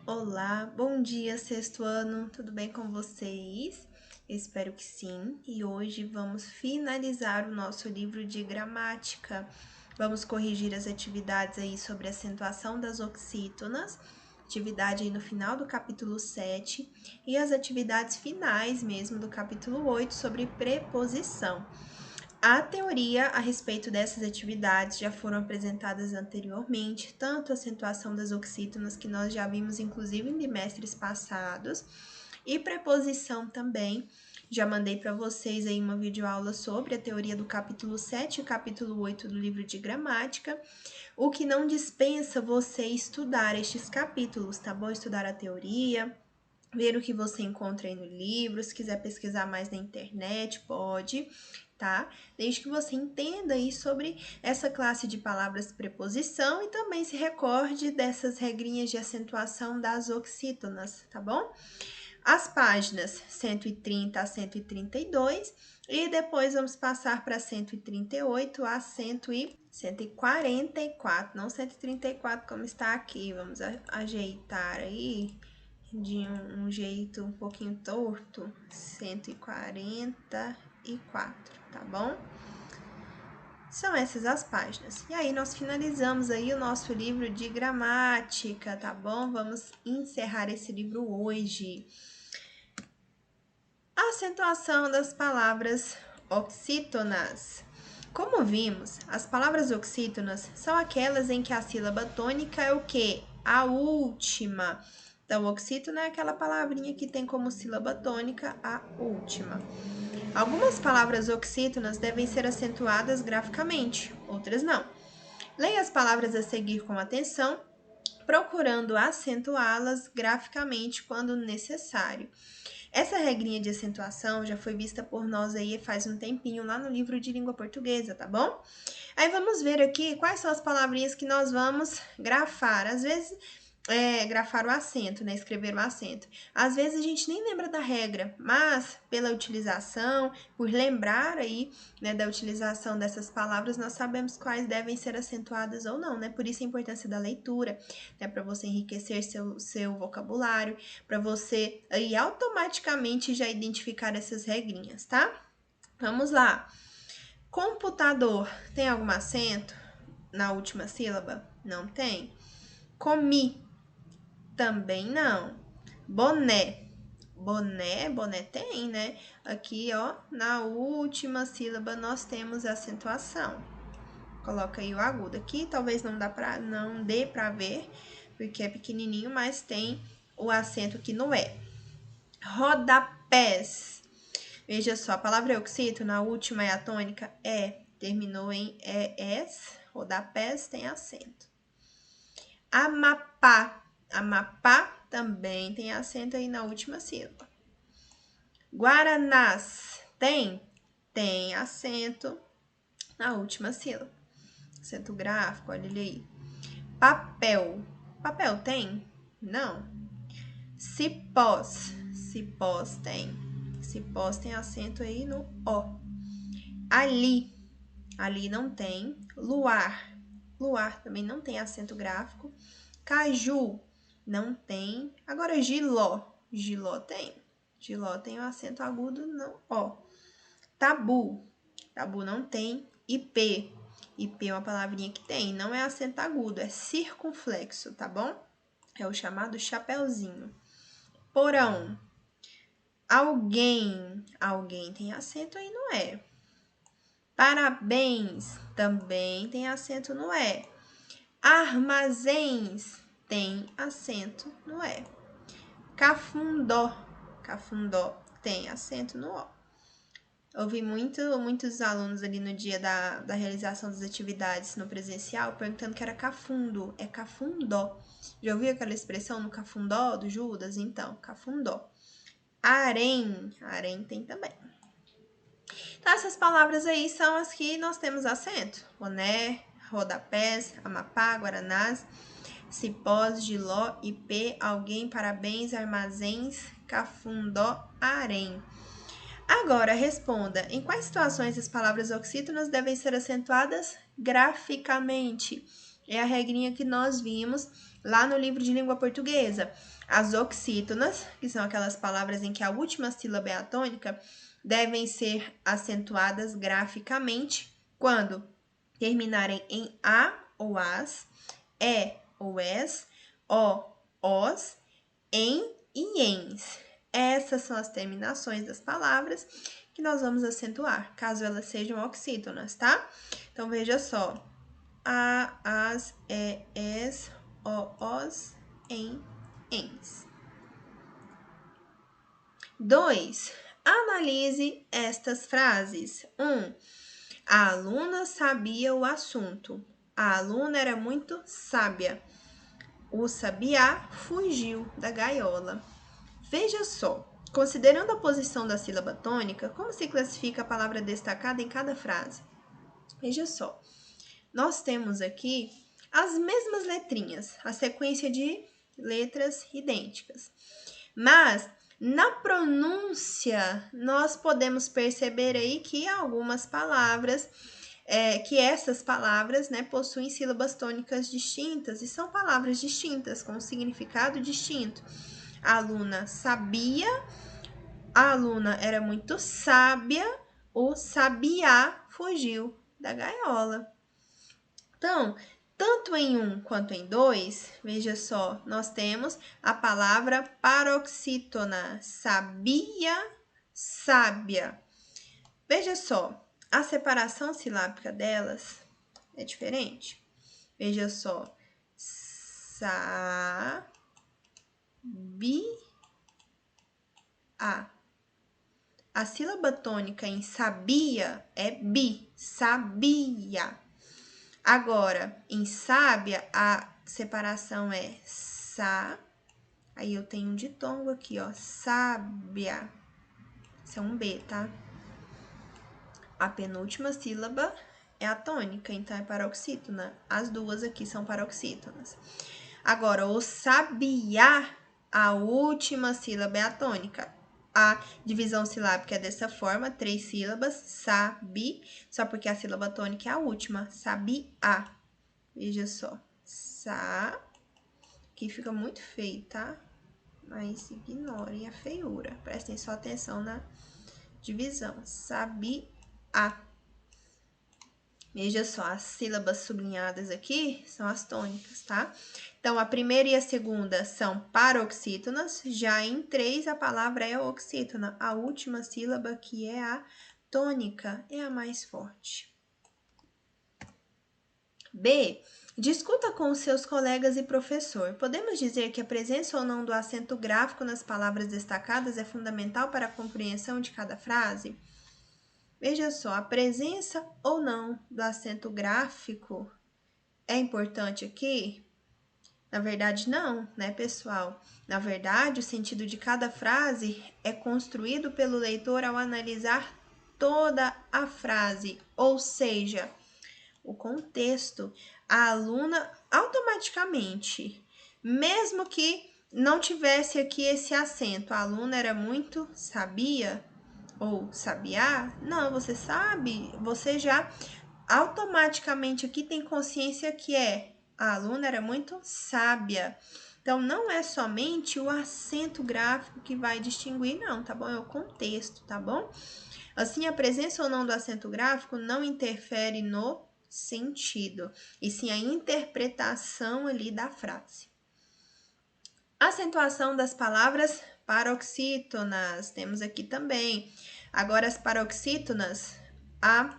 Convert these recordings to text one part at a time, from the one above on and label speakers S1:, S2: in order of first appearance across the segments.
S1: Olá, bom dia, sexto ano, tudo bem com vocês? Eu espero que sim. E hoje vamos finalizar o nosso livro de gramática. Vamos corrigir as atividades aí sobre acentuação das oxítonas, atividade aí no final do capítulo 7 e as atividades finais mesmo do capítulo 8 sobre preposição. A teoria a respeito dessas atividades já foram apresentadas anteriormente, tanto a acentuação das oxítonas, que nós já vimos inclusive em bimestres passados, e preposição também. Já mandei para vocês aí uma videoaula sobre a teoria do capítulo 7 e capítulo 8 do livro de gramática, o que não dispensa você estudar estes capítulos, tá bom? Estudar a teoria, ver o que você encontra aí no livro, se quiser pesquisar mais na internet, pode, tá? Desde que você entenda aí sobre essa classe de palavras preposição e também se recorde dessas regrinhas de acentuação das oxítonas, tá bom? As páginas 130 a 132 e depois vamos passar para 138 a 144, não 134 como está aqui. Vamos ajeitar aí de um jeito um pouquinho torto, 144, tá bom? São essas as páginas. E aí nós finalizamos aí o nosso livro de gramática, tá bom? Vamos encerrar esse livro hoje. A acentuação das palavras oxítonas. Como vimos, as palavras oxítonas são aquelas em que a sílaba tônica é o quê? A última. Então, oxítona é aquela palavrinha que tem como sílaba tônica a última. Algumas palavras oxítonas devem ser acentuadas graficamente, outras não. Leia as palavras a seguir com atenção, procurando acentuá-las graficamente quando necessário. Essa regrinha de acentuação já foi vista por nós aí faz um tempinho lá no livro de língua portuguesa, tá bom? Aí vamos ver aqui quais são as palavrinhas que nós vamos grafar. Às vezes, grafar o acento, né? Escrever o acento. Às vezes a gente nem lembra da regra, mas pela utilização, por lembrar aí, né, da utilização dessas palavras, nós sabemos quais devem ser acentuadas ou não, né? Por isso a importância da leitura, né? Para você enriquecer seu vocabulário, para você aí automaticamente já identificar essas regrinhas, tá? Vamos lá. Computador, tem algum acento na última sílaba? Não tem. Comi, também não. Boné, boné tem, né? Aqui, ó, na última sílaba nós temos a acentuação. Coloca aí o agudo aqui, talvez não dê pra ver, porque é pequenininho, mas tem o acento aqui no E. Rodapés. Veja só, a palavra oxítono, na última é a tônica terminou em ES, rodapés tem acento. Amapá. Amapá também tem acento aí na última sílaba. Guaranás. Tem acento na última sílaba. Acento gráfico, olha ele aí. Papel. Papel tem? Não. Cipós. Cipós tem. Cipós tem acento aí no O. Ali. Ali não tem. Luar. Luar também não tem acento gráfico. Caju. Não tem. Agora, giló. Giló tem. Giló tem o acento agudo no O. Tabu. Tabu não tem. IP. IP é uma palavrinha que tem. Não é acento agudo, é circunflexo, tá bom? É o chamado chapeuzinho. Porão. Alguém. Alguém tem acento aí no E. Parabéns. Também tem acento no E. Armazéns. Tem acento no E. Cafundó. Cafundó tem acento no O. Ouvi muitos alunos ali no dia da realização das atividades no presencial perguntando que era cafundo. É cafundó. Já ouviu aquela expressão no cafundó do Judas? Então, cafundó. Harém. Harém tem também. Então, essas palavras aí são as que nós temos acento. Boné, rodapés, Amapá, Guaranás, cipós, giló, IP, alguém, parabéns, armazéns, cafundó, harém. Agora, responda, em quais situações as palavras oxítonas devem ser acentuadas graficamente? É a regrinha que nós vimos lá no livro de língua portuguesa. As oxítonas, que são aquelas palavras em que a última sílaba é atônica, devem ser acentuadas graficamente quando terminarem em a ou as, e ou es, o, os, em e ens. Essas são as terminações das palavras que nós vamos acentuar, caso elas sejam oxítonas, tá? Então, veja só. A, as, e, es, o, os, em, ens. 2. Analise estas frases. 1. A aluna sabia o assunto. A aluna era muito sábia. O sabiá fugiu da gaiola. Veja só, considerando a posição da sílaba tônica, como se classifica a palavra destacada em cada frase? Veja só, nós temos aqui as mesmas letrinhas, a sequência de letras idênticas. Mas na pronúncia, nós podemos perceber aí que algumas palavras, que essas palavras, né, possuem sílabas tônicas distintas e são palavras distintas, com significado distinto. A aluna sabia, a aluna era muito sábia, o sabiá fugiu da gaiola. Então, tanto em um quanto em dois, veja só, nós temos a palavra paroxítona, sabia, sábia. Veja só, a separação silábica delas é diferente. Veja só, sa, bi, a. A sílaba tônica em sabia é bi, sabia. Agora, em sábia, a separação é sa. Aí eu tenho um ditongo aqui, ó, sábia. Isso é um B, tá? A penúltima sílaba é a tônica, então é paroxítona. As duas aqui são paroxítonas. Agora, o sabiá, a última sílaba é a tônica. A divisão silábica é dessa forma, 3 sílabas, sabi, só porque a sílaba tônica é a última, sabiá. Veja só, sa, aqui fica muito feio, tá? Mas ignorem a feiura, prestem só atenção na divisão, sabiá. Veja só, as sílabas sublinhadas aqui são as tônicas, tá? Então, a primeira e a segunda são paroxítonas, já em 3 a palavra é oxítona. A última sílaba, que é a tônica, é a mais forte. B. Discuta com os seus colegas e professor. Podemos dizer que a presença ou não do acento gráfico nas palavras destacadas é fundamental para a compreensão de cada frase? Veja só, a presença ou não do acento gráfico é importante aqui? Na verdade, não, né, pessoal? Na verdade, o sentido de cada frase é construído pelo leitor ao analisar toda a frase, ou seja, o contexto. A aluna automaticamente, mesmo que não tivesse aqui esse acento, a aluna era muito sabia ou sabiá? Não, você sabe, você já automaticamente aqui tem consciência que a aluna era muito sábia. Então, não é somente o acento gráfico que vai distinguir, não, tá bom? É o contexto, tá bom? Assim, a presença ou não do acento gráfico não interfere no sentido, e sim a interpretação ali da frase. Acentuação das palavras paroxítonas, temos aqui também. Agora, as paroxítonas, a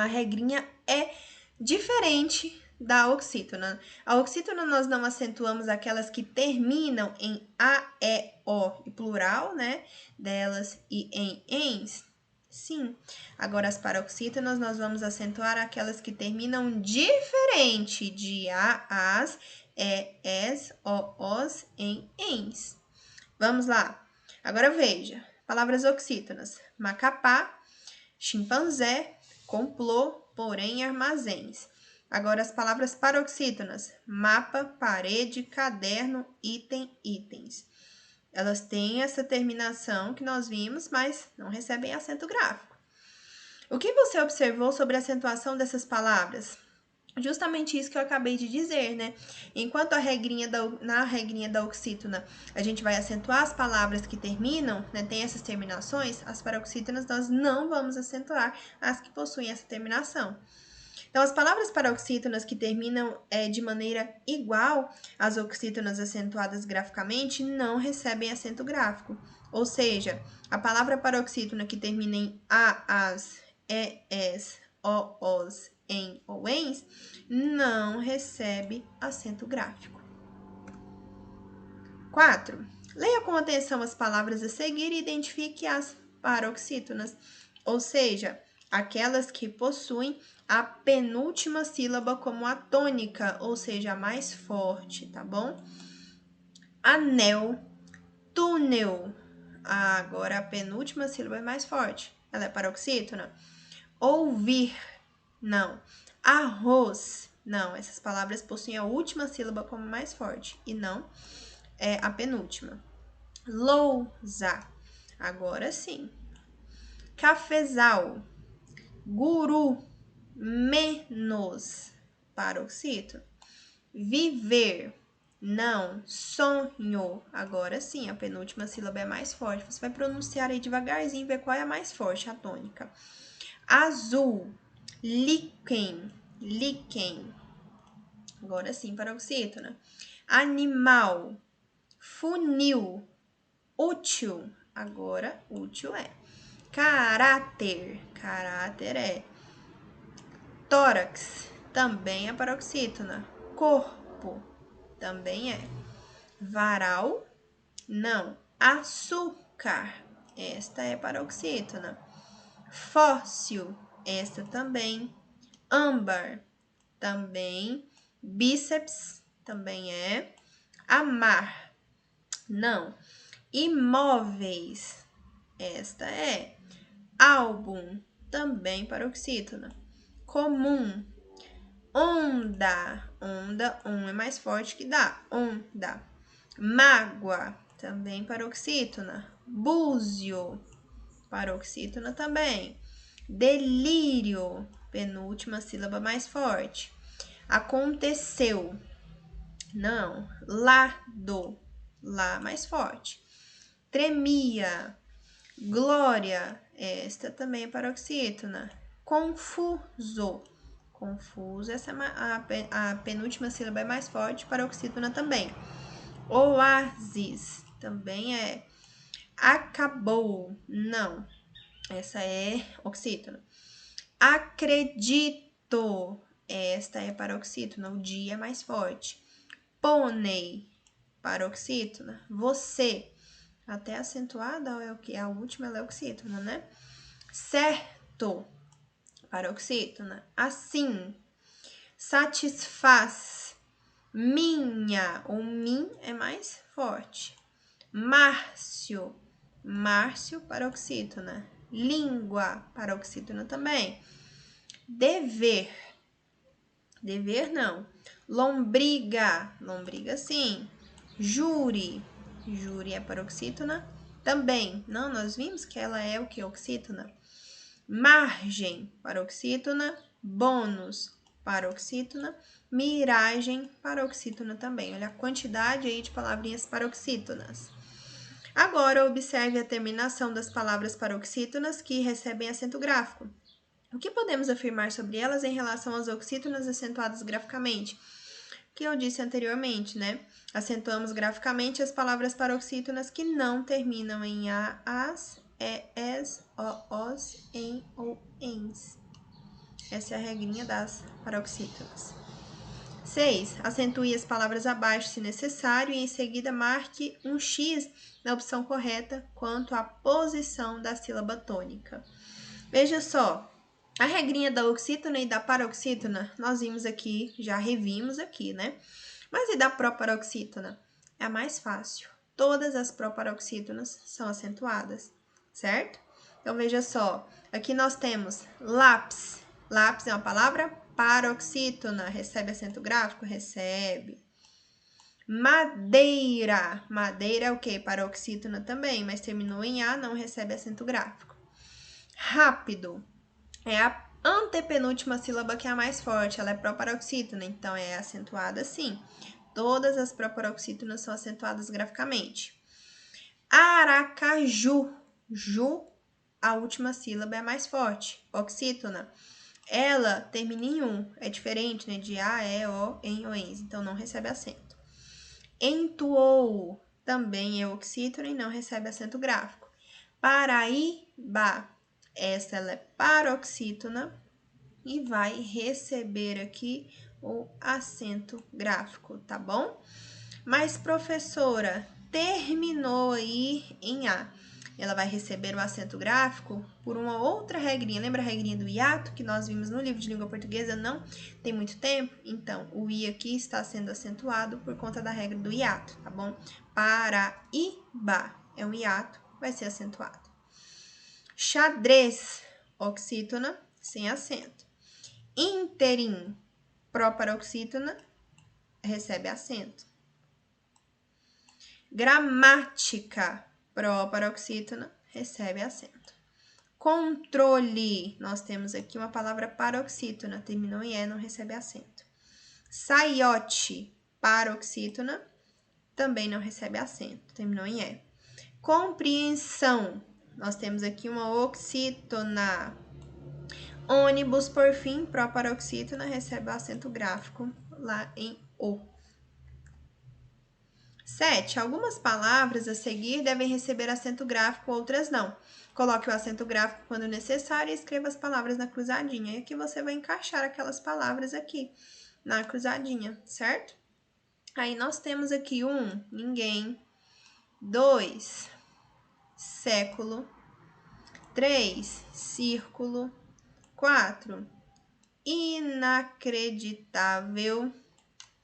S1: regrinha é diferente da oxítona. A oxítona nós não acentuamos aquelas que terminam em a, e, o, e plural, né, delas, e em ens. Sim. Agora, as paroxítonas nós vamos acentuar aquelas que terminam diferente de a, as, e, es, o, os, em, ens. Vamos lá. Agora veja. Palavras oxítonas. Macapá, chimpanzé, complô, porém, armazéns. Agora, as palavras paroxítonas. Mapa, parede, caderno, item, itens. Elas têm essa terminação que nós vimos, mas não recebem acento gráfico. O que você observou sobre a acentuação dessas palavras? Justamente isso que eu acabei de dizer, né? Enquanto na regrinha da oxítona a gente vai acentuar as palavras que terminam, né? Tem essas terminações, as paroxítonas nós não vamos acentuar as que possuem essa terminação. Então, as palavras paroxítonas que terminam de maneira igual às oxítonas acentuadas graficamente não recebem acento gráfico. Ou seja, a palavra paroxítona que termina em a, as, es, os, em ou ens não recebe acento gráfico. 4. Leia com atenção as palavras a seguir e identifique as paroxítonas, ou seja, aquelas que possuem a penúltima sílaba como a tônica, ou seja, a mais forte, tá bom? Anel, túnel. Agora a penúltima sílaba é mais forte. Ela é paroxítona. Ouvir, não. Arroz, não. Essas palavras possuem a última sílaba como mais forte e não a penúltima. Lousa, agora sim. Cafezal, guru, menos, paroxítono. Viver, não. Sonho, agora sim, a penúltima sílaba é mais forte. Você vai pronunciar aí devagarzinho, ver qual é a mais forte, a tônica. Azul, líquen, líquen, agora sim, paroxítona. Animal, funil, útil, agora útil é. Caráter, caráter é. Tórax, também é paroxítona. Corpo, também é. Varal, não. Açúcar, esta é paroxítona. Fóssil, esta também. Âmbar, também. Bíceps, também é. Amar, não. Imóveis, esta é. Álbum, também paroxítona. Comum, onda, onda, é mais forte que dá, onda. Mágoa, também paroxítona. Búzio, paroxítona também. Delírio, penúltima sílaba mais forte. Aconteceu, não. Lado, lá mais forte. Tremia, glória, esta também é paroxítona. Confuso, confuso, essa a penúltima sílaba é mais forte, paroxítona também. Oásis, também é. Acabou, não, essa é oxítona. Acredito, esta é paroxítona, o dia é mais forte. Pônei, paroxítona. Você, até acentuada é o que? A última ela é oxítona, né? Certo, paroxítona. Assim, satisfaz. Minha, o min é mais forte. Márcio, Márcio, paroxítona. Língua, paroxítona também. Dever, dever não. Lombriga, lombriga sim. Júri, júri é paroxítona também. Não, nós vimos que ela é o que? Oxítona. Margem, paroxítona. Bônus, paroxítona. Miragem, paroxítona também. Olha a quantidade aí de palavrinhas paroxítonas. Agora, observe a terminação das palavras paroxítonas que recebem acento gráfico. O que podemos afirmar sobre elas em relação às oxítonas acentuadas graficamente? Que eu disse anteriormente, né? Acentuamos graficamente as palavras paroxítonas que não terminam em a, as, es, os, em ou ens. Essa é a regrinha das paroxítonas. 6. Acentue as palavras abaixo se necessário e em seguida marque um X na opção correta quanto à posição da sílaba tônica. Veja só, a regrinha da oxítona e da paroxítona nós vimos aqui, já revimos aqui, né? Mas e da proparoxítona? É a mais fácil. Todas as proparoxítonas são acentuadas, certo? Então, veja só, aqui nós temos lápis. Lápis é uma palavra paroxítona. Recebe acento gráfico? Recebe. Madeira. Madeira é o quê? Paroxítona também, mas terminou em A, não recebe acento gráfico. Rápido. É a Antepenúltima sílaba que é a mais forte, ela é proparoxítona, então é acentuada sim. Todas as proparoxítonas são acentuadas graficamente. Aracaju. Ju, a última sílaba é a mais forte, oxítona. Ela termina em um, é diferente, né? De A, E, O, em, O, ens, então não recebe acento. Entoou, também é oxítona e não recebe acento gráfico. Paraíba, essa ela é paroxítona e vai receber aqui o acento gráfico, tá bom? Mas, professora, terminou aí em A. Ela vai receber o acento gráfico por uma outra regrinha. Lembra a regrinha do hiato que nós vimos no livro de língua portuguesa? Não tem muito tempo? Então, o I aqui está sendo acentuado por conta da regra do hiato, tá bom? Paraíba é um hiato, vai ser acentuado. Xadrez, oxítona, sem acento. Interim, proparoxítona, recebe acento. Gramática, proparoxítona, recebe acento. Controle, nós temos aqui uma palavra paroxítona, terminou em E, não recebe acento. Saiote, paroxítona, também não recebe acento, terminou em E. Compreensão, nós temos aqui uma oxítona. Ônibus, por fim, proparoxítona, recebe o acento gráfico lá em O. 7. Algumas palavras a seguir devem receber acento gráfico, outras não. Coloque o acento gráfico quando necessário e escreva as palavras na cruzadinha. E aqui você vai encaixar aquelas palavras aqui na cruzadinha, certo? Aí nós temos aqui 1, ninguém. 2, século. 3, círculo. 4, inacreditável.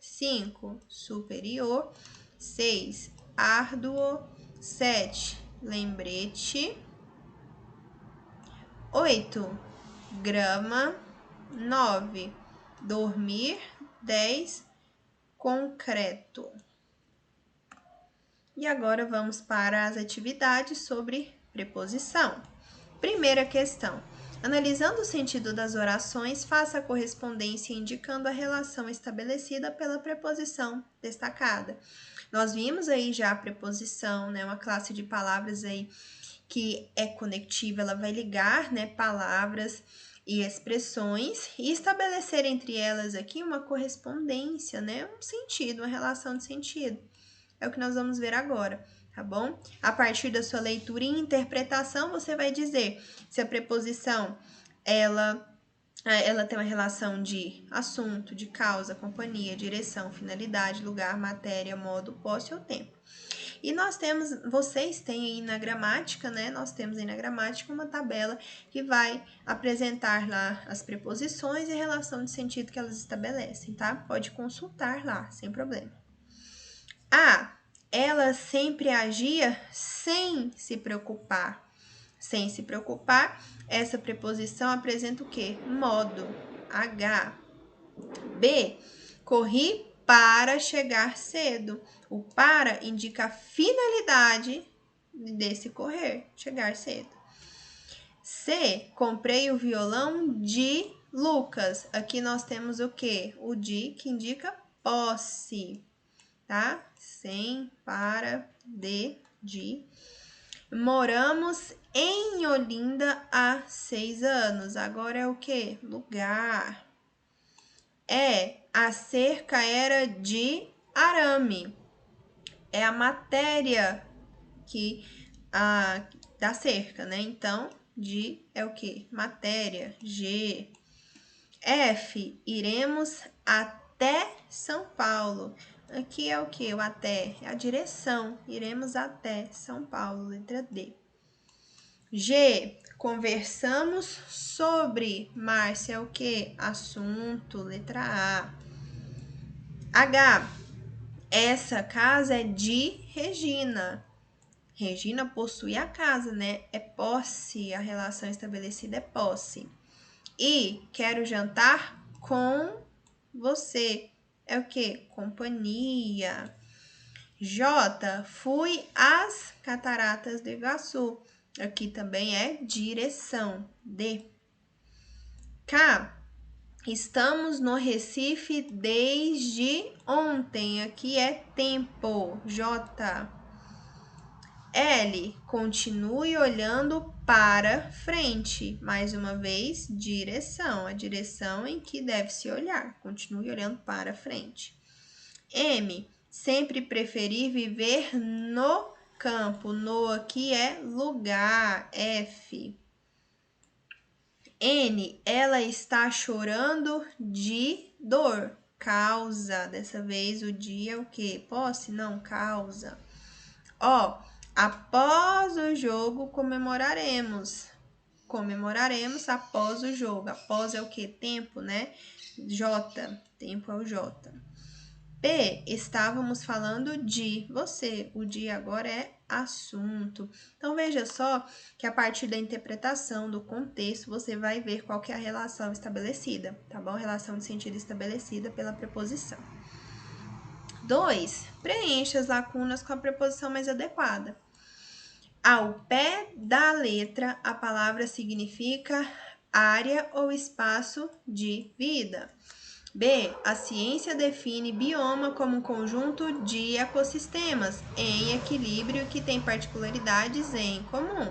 S1: 5, superior. 6, árduo. 7, lembrete. 8, grama. 9, dormir. 10, concreto. E agora vamos para as atividades sobre preposição. Primeira questão. Analisando o sentido das orações, faça a correspondência indicando a relação estabelecida pela preposição destacada. Nós vimos aí já a preposição, né, uma classe de palavras aí que é conectiva, ela vai ligar, né, palavras e expressões e estabelecer entre elas aqui uma correspondência, né, um sentido, uma relação de sentido. É o que nós vamos ver agora, tá bom? A partir da sua leitura e interpretação, você vai dizer se a preposição ela tem uma relação de assunto, de causa, companhia, direção, finalidade, lugar, matéria, modo, posse ou tempo. E nós temos, vocês têm aí na gramática, né? Nós temos aí na gramática uma tabela que vai apresentar lá as preposições e a relação de sentido que elas estabelecem, tá? Pode consultar lá, sem problema. Ela sempre agia sem se preocupar. Sem se preocupar, essa preposição apresenta o quê? Modo. H. B. Corri para chegar cedo. O para indica a finalidade desse correr, chegar cedo. C. Comprei o violão de Lucas. Aqui nós temos o quê? O de, que indica posse, tá? Sem, para, de. Moramos em Olinda há 6 anos. Agora é o quê? Lugar. A cerca era de arame. É a matéria da cerca, né? Então, de é o quê? Matéria. G. F. Iremos até São Paulo. Aqui é o que? O até. É a direção. Iremos até São Paulo. Letra D. G. Conversamos sobre. Márcia é o que? Assunto. Letra A. H. Essa casa é de Regina. Regina possui a casa, né? É posse. A relação estabelecida é posse. I. Quero jantar com você. É o que? Companhia. J. Fui às Cataratas do Iguaçu. Aqui também é direção. D. K. Estamos no Recife desde ontem. Aqui é tempo. J. L. Continue olhando para frente. Mais uma vez, direção. A direção em que deve se olhar. Continue olhando para frente. M. Sempre preferi viver no campo. No aqui é lugar. F. N. Ela está chorando de dor. Causa. Dessa vez o dia é o quê? Posse? Não, causa. Ó, após o jogo comemoraremos. Comemoraremos após o jogo. Após é o quê? Tempo, né? J. Tempo é o J. P. Estávamos falando de você. O de agora é assunto. Então, veja só que a partir da interpretação do contexto, você vai ver qual que é a relação estabelecida, tá bom? Relação de sentido estabelecida pela preposição. 2. Preencha as lacunas com a preposição mais adequada. Ao pé da letra, a palavra significa área ou espaço de vida. B. A ciência define bioma como um conjunto de ecossistemas em equilíbrio que tem particularidades em comum.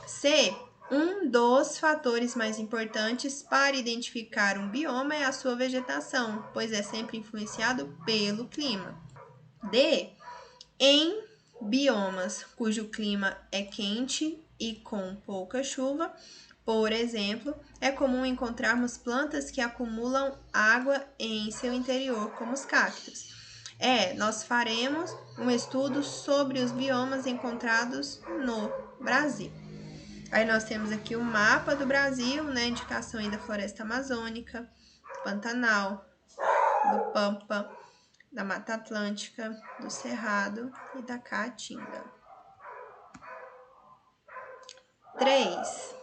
S1: C. Um dos fatores mais importantes para identificar um bioma é a sua vegetação, pois é sempre influenciado pelo clima. D. Em biomas cujo clima é quente e com pouca chuva, por exemplo, é comum encontrarmos plantas que acumulam água em seu interior, como os cactos. Nós faremos um estudo sobre os biomas encontrados no Brasil. Aí nós temos aqui o mapa do Brasil, né? Indicação aí da floresta amazônica, do Pantanal, do Pampa, da Mata Atlântica, do Cerrado e da Caatinga. 3.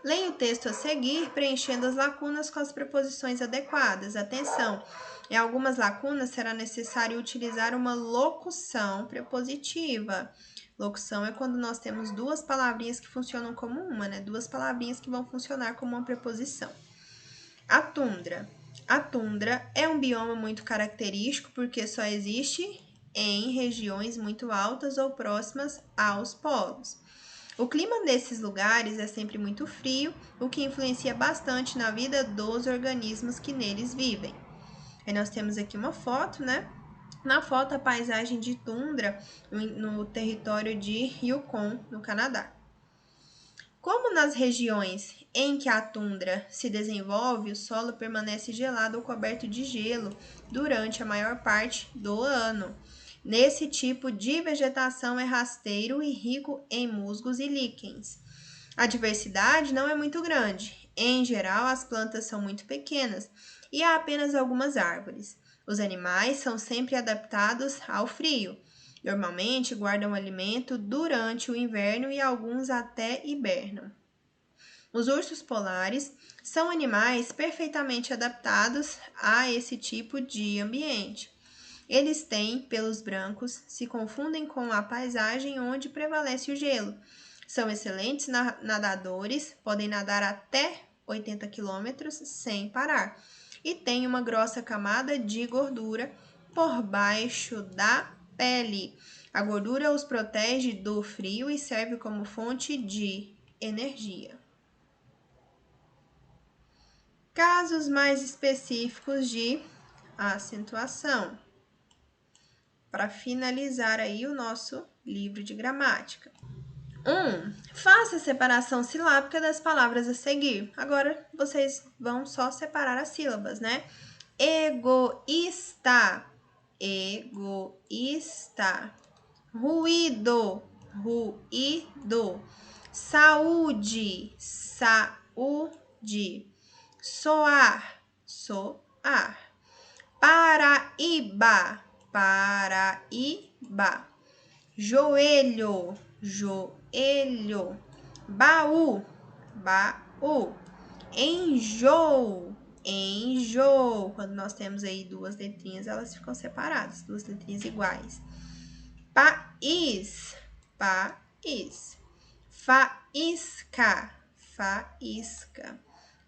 S1: Leia o texto a seguir, preenchendo as lacunas com as preposições adequadas. Atenção, em algumas lacunas será necessário utilizar uma locução prepositiva. Locução é quando nós temos duas palavrinhas que funcionam como uma, né? Duas palavrinhas que vão funcionar como uma preposição. A tundra. A tundra é um bioma muito característico porque só existe em regiões muito altas ou próximas aos polos. O clima desses lugares é sempre muito frio, o que influencia bastante na vida dos organismos que neles vivem. Aí nós temos aqui uma foto, né? Na foto, a paisagem de tundra no território de Yukon, no Canadá. Como nas regiões em que a tundra se desenvolve, o solo permanece gelado ou coberto de gelo durante a maior parte do ano. Nesse tipo de vegetação é rasteiro e rico em musgos e líquens. A diversidade não é muito grande. Em geral, as plantas são muito pequenas e há apenas algumas árvores. Os animais são sempre adaptados ao frio. Normalmente guardam alimento durante o inverno e alguns até hibernam. Os ursos polares são animais perfeitamente adaptados a esse tipo de ambiente. Eles têm pelos brancos, se confundem com a paisagem onde prevalece o gelo. São excelentes nadadores, podem nadar até 80 km sem parar. E têm uma grossa camada de gordura por baixo da pele. A gordura os protege do frio e serve como fonte de energia. Casos mais específicos de acentuação. Para finalizar aí o nosso livro de gramática. 1. Faça a separação silábica das palavras a seguir. Agora, vocês vão só separar as sílabas, né? Egoísta, egoísta. Ruído, ruído. Saúde, saúde. Soar, soar. Paraíba, Paraíba. Joelho, joelho. Baú, baú. Enjoo, enjoo. Quando nós temos aí duas letrinhas, elas ficam separadas, duas letrinhas iguais. País, país. Faísca, faísca.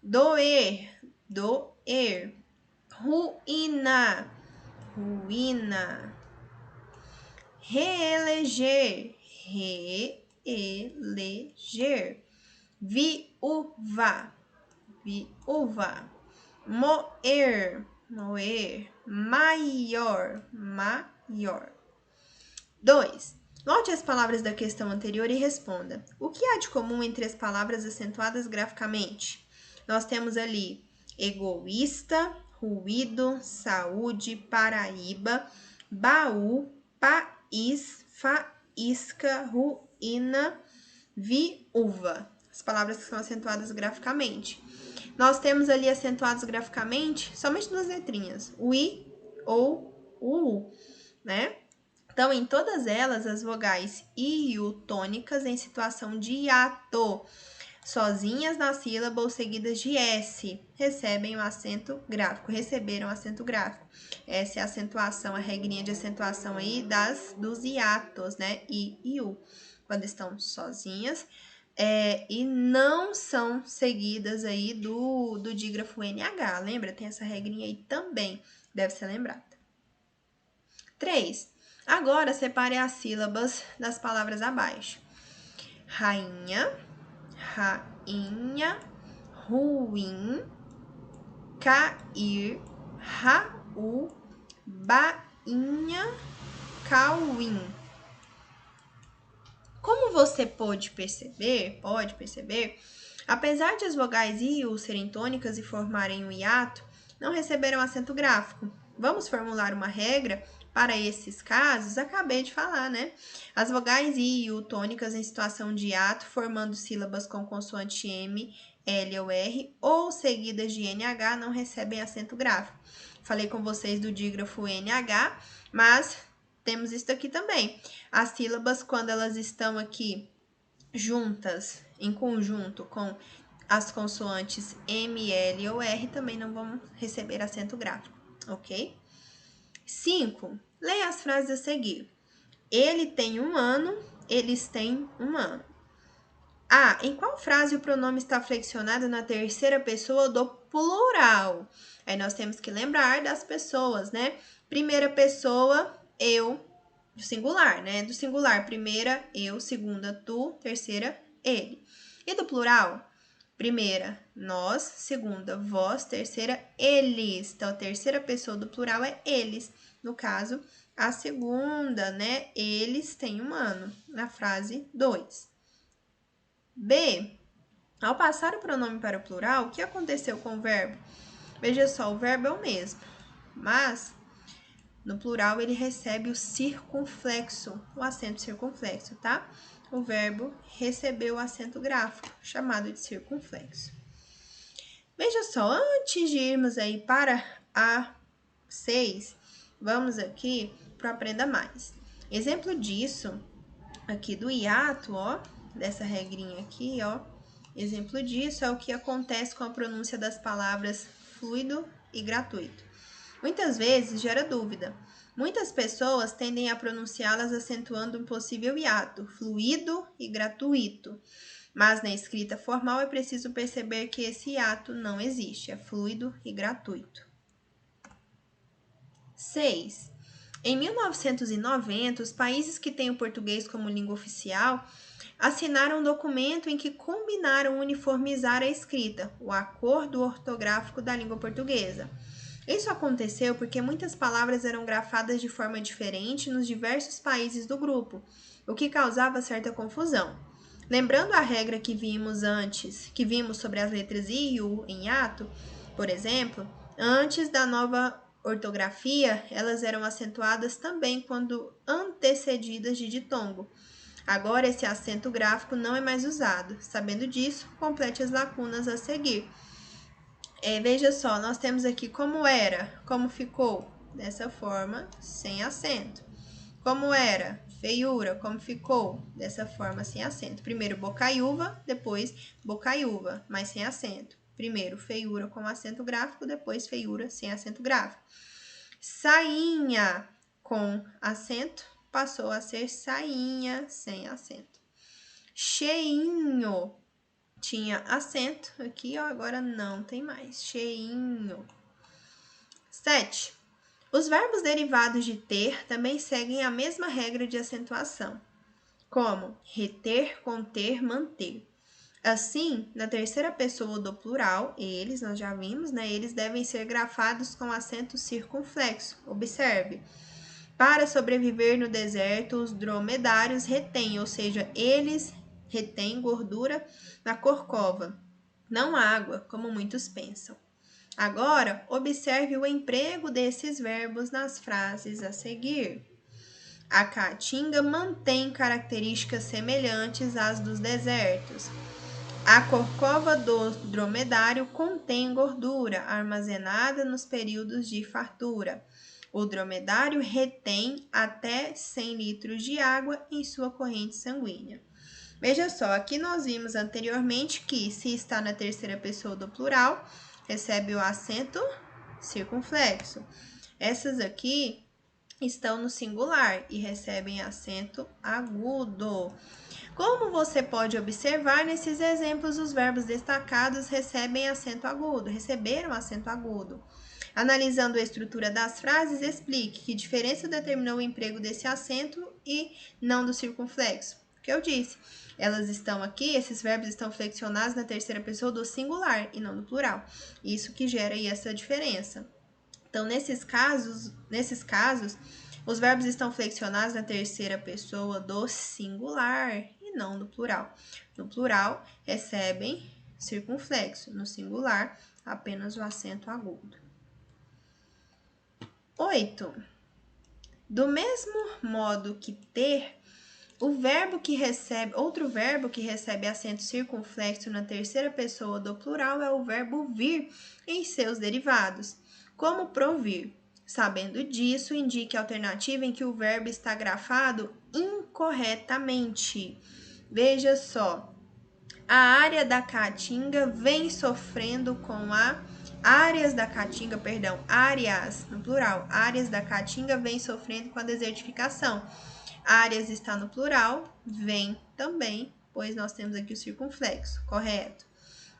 S1: doer, doer. Ruína, ruína. Reeleger, reeleger. Viúva, viúva. Moer, moer. Maior, maior. 2. Note as palavras da questão anterior e responda. O que há de comum entre as palavras acentuadas graficamente? Nós temos ali egoísta, ruído, saúde, Paraíba, baú, país, faísca, ruína, viúva. As palavras que são acentuadas graficamente. Nós temos ali acentuados graficamente somente duas letrinhas, o i ou o u, né? Então, em todas elas, as vogais i e u tônicas em situação de hiato, sozinhas na sílaba ou seguidas de S, recebem o acento gráfico, receberam o acento gráfico. Essa é a acentuação, a regrinha de acentuação aí dos hiatos, né? I e U, quando estão sozinhas e não são seguidas aí do dígrafo NH. Lembra? Tem essa regrinha aí também, deve ser lembrada. 3. Agora, separe as sílabas das palavras abaixo. Rainha, rainha, ruim, cair, Raul, bainha, cauim. Como você pode perceber, apesar de as vogais i e u serem tônicas e formarem um hiato, não receberam acento gráfico. Vamos formular uma regra para esses casos? Acabei de falar, né? As vogais i e u tônicas em situação de hiato, formando sílabas com consoante M, L ou R, ou seguidas de NH, não recebem acento gráfico. Falei com vocês do dígrafo NH, mas temos isso aqui também. As sílabas, quando elas estão aqui juntas, em conjunto com as consoantes M, L ou R, também não vão receber acento gráfico, ok? 5. Leia as frases a seguir. Ele tem 1 ano, eles têm 1 ano. A. Em qual frase o pronome está flexionado na terceira pessoa do plural? Aí nós temos que lembrar das pessoas, né? Primeira pessoa, eu, do singular, né? Do singular, primeira, eu, segunda, tu, terceira, ele. E do plural? Primeira, nós, segunda, vós, terceira, eles. Então, a terceira pessoa do plural é eles. No caso, a segunda, né? Eles têm 1 ano, na frase 2. B. Ao passar o pronome para o plural, o que aconteceu com o verbo? Veja só, o verbo é o mesmo, mas no plural ele recebe o circunflexo, o acento circunflexo, tá? O verbo recebeu o acento gráfico, chamado de circunflexo. Veja só, antes de irmos aí para a 6, vamos aqui para o Aprenda Mais. Exemplo disso, aqui do hiato, ó, dessa regrinha aqui, ó. Exemplo disso é o que acontece com a pronúncia das palavras fluido e gratuito. Muitas vezes gera dúvida. Muitas pessoas tendem a pronunciá-las acentuando um possível hiato, fluido e gratuito. Mas na escrita formal é preciso perceber que esse hiato não existe, é fluido e gratuito. 6. Em 1990, os países que têm o português como língua oficial assinaram um documento em que combinaram uniformizar a escrita, o acordo ortográfico da língua portuguesa. Isso aconteceu porque muitas palavras eram grafadas de forma diferente nos diversos países do grupo, o que causava certa confusão. Lembrando a regra que vimos sobre as letras I e U em hiato, por exemplo, antes da nova ortografia, elas eram acentuadas também quando antecedidas de ditongo. Agora, esse acento gráfico não é mais usado. Sabendo disso, complete as lacunas a seguir. Veja só, nós temos aqui como era, como ficou, dessa forma, sem acento. Como era, feiura, como ficou, dessa forma, sem acento. Primeiro bocaiúva, depois bocaiúva, mas sem acento. Primeiro feiura com acento gráfico, depois feiura sem acento gráfico. Sainha com acento, passou a ser sainha sem acento. Cheinho, tinha acento aqui, ó, agora não tem mais. Cheinho. 7. Os verbos derivados de ter também seguem a mesma regra de acentuação, como reter, conter, manter. Assim, na terceira pessoa do plural, eles, nós já vimos, né? Eles devem ser grafados com acento circunflexo. Observe. Para sobreviver no deserto, os dromedários retêm, ou seja, eles retêm gordura na corcova, não água, como muitos pensam. Agora, observe o emprego desses verbos nas frases a seguir. A caatinga mantém características semelhantes às dos desertos. A corcova do dromedário contém gordura armazenada nos períodos de fartura. O dromedário retém até 100 litros de água em sua corrente sanguínea. Veja só, aqui nós vimos anteriormente que se está na terceira pessoa do plural, recebe o acento circunflexo. Essas aqui estão no singular e recebem acento agudo. Como você pode observar, nesses exemplos, os verbos destacados recebem acento agudo, receberam acento agudo. Analisando a estrutura das frases, explique que diferença determinou o emprego desse acento e não do circunflexo. O que eu disse? Elas estão aqui, esses verbos estão flexionados na terceira pessoa do singular e não do plural. Isso que gera aí essa diferença. Então, nesses casos, os verbos estão flexionados na terceira pessoa do singular e não do plural. No plural, recebem circunflexo. No singular, apenas o acento agudo. 8. Do mesmo modo que ter, outro verbo que recebe acento circunflexo na terceira pessoa do plural é o verbo vir em seus derivados, como provir. Sabendo disso, indique a alternativa em que o verbo está grafado incorretamente. Veja só, a área da caatinga vem sofrendo com áreas da caatinga, áreas, no plural, áreas da caatinga vem sofrendo com a desertificação. Áreas está no plural, vem também, pois nós temos aqui o circunflexo, correto.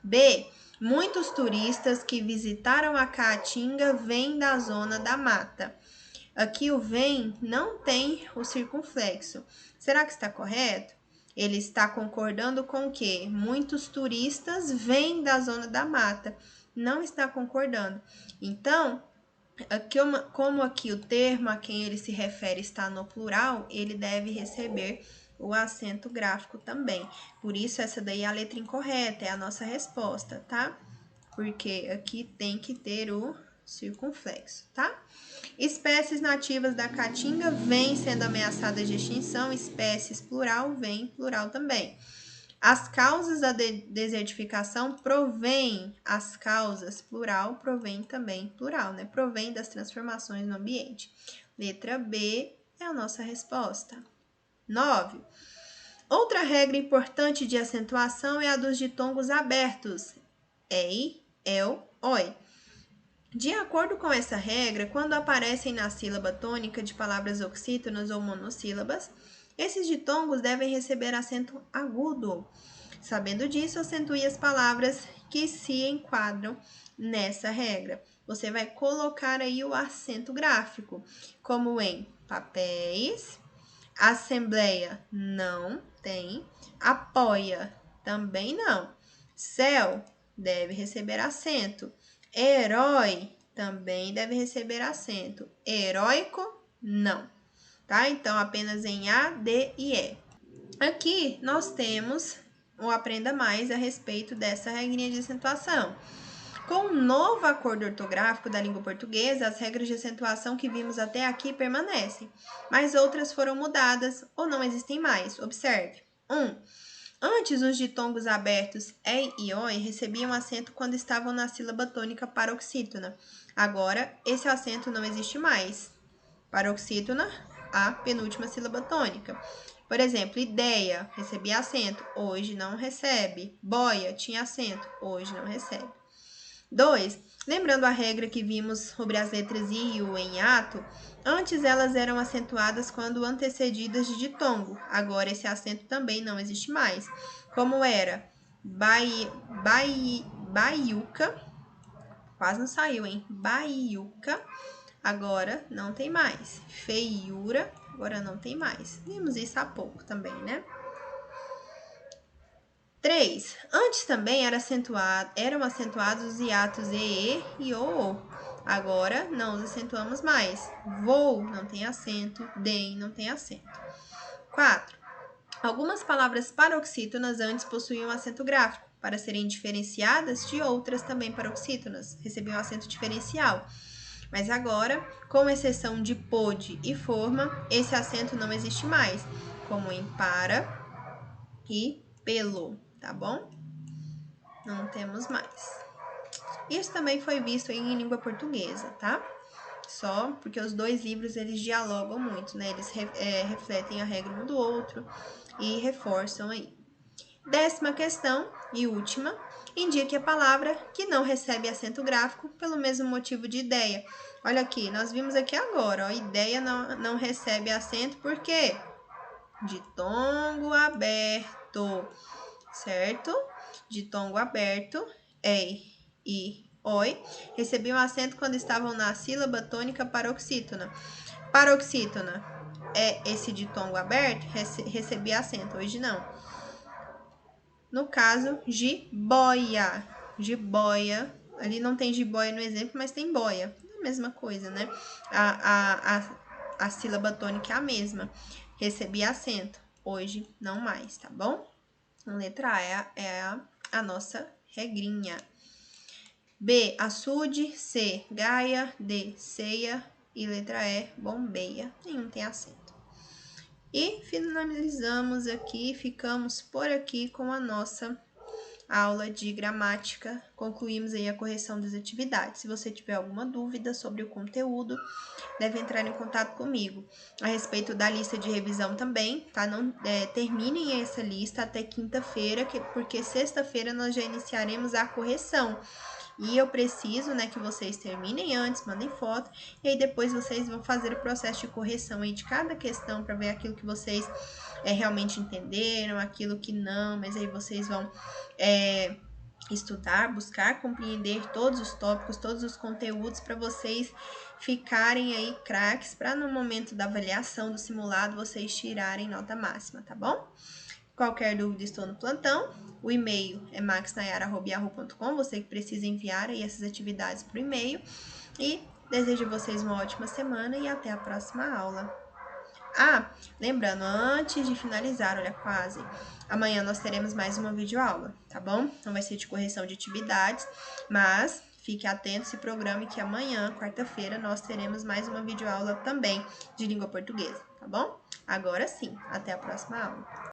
S1: B. Muitos turistas que visitaram a Caatinga vêm da zona da mata. Aqui o vem não tem o circunflexo. Será que está correto? Ele está concordando com o quê? Muitos turistas vêm da zona da mata. Não está concordando. Então, como aqui o termo a quem ele se refere está no plural, ele deve receber o acento gráfico também. Por isso, essa daí é a letra incorreta, é a nossa resposta, tá? Porque aqui tem que ter o circunflexo, tá? Espécies nativas da caatinga vêm sendo ameaçadas de extinção, espécies plural vem plural também. As causas da desertificação provêm, as causas plural provém também plural, né? Provém das transformações no ambiente. Letra B é a nossa resposta. 9. Outra regra importante de acentuação é a dos ditongos abertos. Ei, el, oi. De acordo com essa regra, quando aparecem na sílaba tônica de palavras oxítonas ou monossílabas, esses ditongos devem receber acento agudo. Sabendo disso, acentue as palavras que se enquadram nessa regra. Você vai colocar aí o acento gráfico, como em papéis, assembleia, não tem, apoia, também não. Céu, deve receber acento. Herói também deve receber acento. Heróico, não. Tá? Então, apenas em A, D e E. Aqui, nós temos o Aprenda Mais a respeito dessa regrinha de acentuação. Com o novo acordo ortográfico da língua portuguesa, as regras de acentuação que vimos até aqui permanecem, mas outras foram mudadas ou não existem mais. Observe. 1. Antes, os ditongos abertos ei e oi recebiam acento quando estavam na sílaba tônica paroxítona. Agora, esse acento não existe mais. Paroxítona, a penúltima sílaba tônica. Por exemplo, ideia, recebia acento, hoje não recebe. Boia, tinha acento, hoje não recebe. 2. Lembrando a regra que vimos sobre as letras I e U em ato, antes elas eram acentuadas quando antecedidas de ditongo. Agora esse acento também não existe mais. Como era baiuca. Quase não saiu, hein? Baiuca. Agora não tem mais. Feiura. Agora não tem mais. Vimos isso há pouco também, né? 3. Antes também eram acentuados os hiatos e o. Agora não os acentuamos mais. Vou não tem acento, dem não tem acento. 4. Algumas palavras paroxítonas antes possuíam acento gráfico, para serem diferenciadas de outras também paroxítonas, recebiam acento diferencial. Mas agora, com exceção de pôde e forma, esse acento não existe mais, como em para e pelo, tá bom? Não temos mais. Isso também foi visto em língua portuguesa, tá? Só porque os dois livros, eles dialogam muito, né? Eles refletem a regra um do outro e reforçam aí. 10ª questão e última, indique a palavra que não recebe acento gráfico pelo mesmo motivo de ideia. Olha aqui, nós vimos aqui agora, ó, ideia não recebe acento, por quê? Ditongo aberto, certo? Ditongo aberto, e oi, recebiam acento quando estavam na sílaba tônica paroxítona. Paroxítona é esse ditongo aberto, recebia acento, hoje não. No caso, jiboia. Jiboia. Ali não tem jiboia no exemplo, mas tem boia. É a mesma coisa, né? A sílaba tônica é a mesma. Recebia acento. Hoje, não mais, tá bom? Então, letra A é a nossa regrinha. B, açude. C, gaia. D, ceia. E letra E, bombeia. Nenhum tem acento. E finalizamos aqui, ficamos por aqui com a nossa aula de gramática. Concluímos aí a correção das atividades. Se você tiver alguma dúvida sobre o conteúdo, deve entrar em contato comigo. A respeito da lista de revisão também, tá? Não terminem essa lista até quinta-feira, porque sexta-feira nós já iniciaremos a correção. E eu preciso, né, que vocês terminem antes, mandem foto, e aí depois vocês vão fazer o processo de correção aí de cada questão para ver aquilo que vocês realmente entenderam, aquilo que não, mas aí vocês vão estudar, buscar compreender todos os tópicos, todos os conteúdos para vocês ficarem aí craques, para no momento da avaliação do simulado vocês tirarem nota máxima, tá bom? Qualquer dúvida, estou no plantão. O e-mail é maxnayara@yahoo.com. Você que precisa enviar aí essas atividades por e-mail. E desejo a vocês uma ótima semana e até a próxima aula. Lembrando, antes de finalizar, olha, quase, amanhã nós teremos mais uma videoaula, tá bom? Não vai ser de correção de atividades, mas fique atento, se programe que amanhã, quarta-feira, nós teremos mais uma videoaula também de língua portuguesa, tá bom? Agora sim, até a próxima aula.